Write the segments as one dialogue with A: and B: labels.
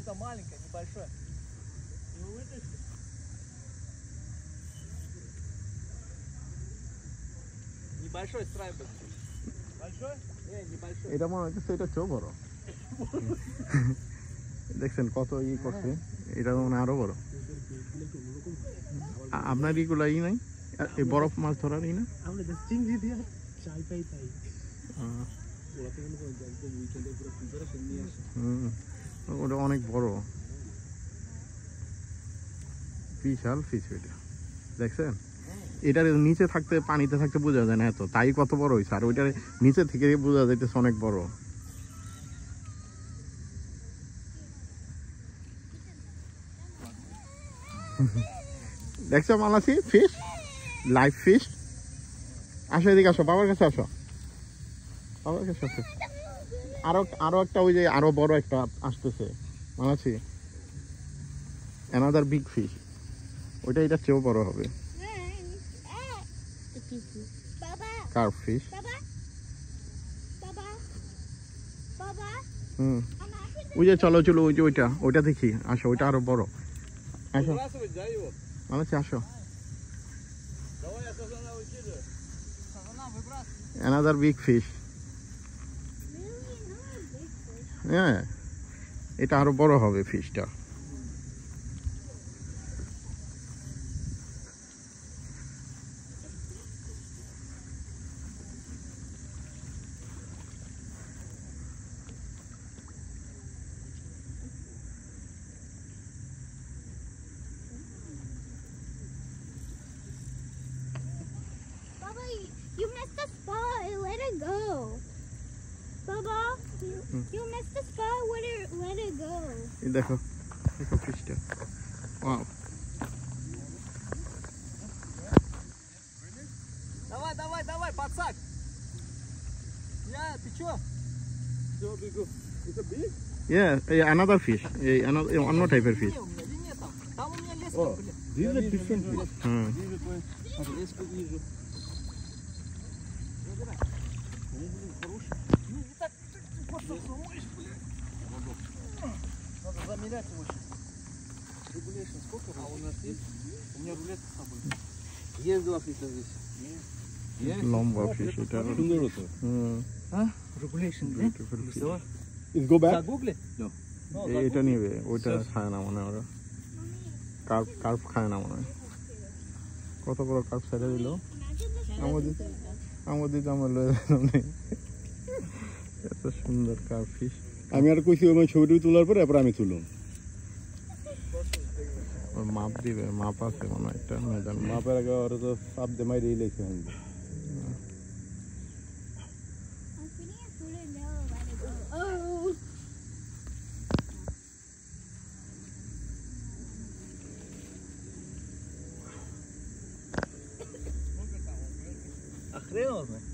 A: что-то маленькое, небольшое. Его вытащи. Небольшой страйбер. Большой? Не, небольшой.
B: এটা মনে হচ্ছে এটা চেয়েও বড়। দেখছেন কত ই করছে, এটা মানে আরো বড়। আপনার ইগুলা ই নাই, এই বরফ মাছ ধরার ই না?
C: আমরা চিংড়ি দিয়ে চাই পাই তাই।
B: ওটা অনেক বড়, বিশাল ফিশ এটা। দেখছেন এটার নিচে থাকতে পানিতে থাকতে বোঝা যায় না এত, তাই কত বড় হয়েছে। আর ওইটার নিচে থেকে বোঝা যাইতেছে অনেক বড়। দেখছো মালাসি ফিশ, লাইভ ফিশ। আসো এদিকে আসো, বাবার কাছে আসো, বাবার কাছে আসো। আরো একটা ওই যে আরো বড় একটা আসতেছে মালাসি, অ্যানাদার বিগ ফিশ। ওইটা এটার চেয়েও বড় হবে। Carp fish. ওই যে চলো চলো, ওই যে ওইটা দেখি। আসো, ওইটা আরো বড়। আসো মালাসি আসো। Another big fish. হ্যাঁ, এটা আরো বড় হবে ফিশটা।
D: You missed the spot. Let it go. Baba, you missed the spot. Let it go.
B: দেখো দেখো ফিশটা। Wow.
A: Давай, подсак. Ты чё?
C: Это big?
B: Yeah, another fish. One more type of fish.
A: Там у меня леска, блин.
C: These are different fish.
A: Леску вижу. Ну, не так просто сломаешь, блин. Надо замерять его сейчас. Регулейшн сколько? А у нас есть? У меня рулетка с собой. Есть 2 фиша здесь.
B: লম্বা fish এটা।
C: সুন্দর হতো।
A: А? Регулейшн, блин?
C: Is go back?
A: Загугли?
C: No.
B: এটা নিবে, ওইটা খায় না মনে হয় ওরা। কার্প খায় না মনে হয়। কত বড় কার্প ছেড়ে দিল আমাদের আমার লয়ে নেই। এত সুন্দর কার্প ফিশ।
C: আমি আর কইছি ওই ছবিটা তোলার পরে এরপর আমি তুললাম।
B: মাপ দিবে, মাপ আছে মনে হয় একটা মেজান।
C: মাপের আগে ওরা তো সাপ দিয়ে মাইরে লেছে।
A: А хрен его знает.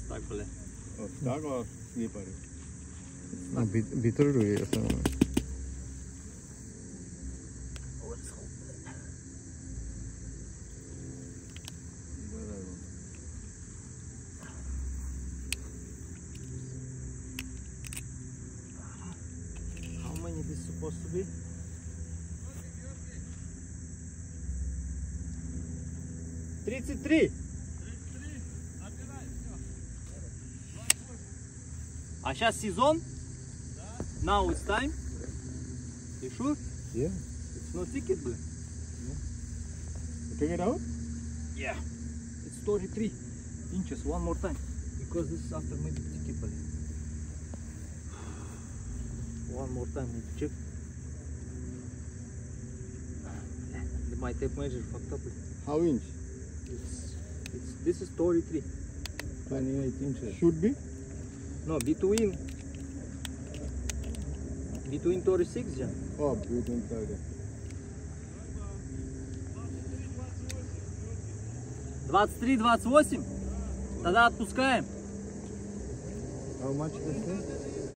A: Так, бля.
C: Так আর ইয়ে পারে।
B: না ভিতরে রয়ে গেছে মনে হয়।
A: How many this supposed to be? $33. А сейчас сезон? Now it's time? You sure?
C: Yeah.
A: It's no ticket, bro.
C: Take it out?
A: Yeah. It's 33 inches. One more time. Because this is after maybe ticket, bro. One more time. Need to check. My tape measure fucked up.
C: How inch?
A: This is 33.
C: 28 inches. Should be?
A: No, between 36, Jan.
C: Oh, between 30.
A: 23-28. Тогда отпускаем.
C: How much this is?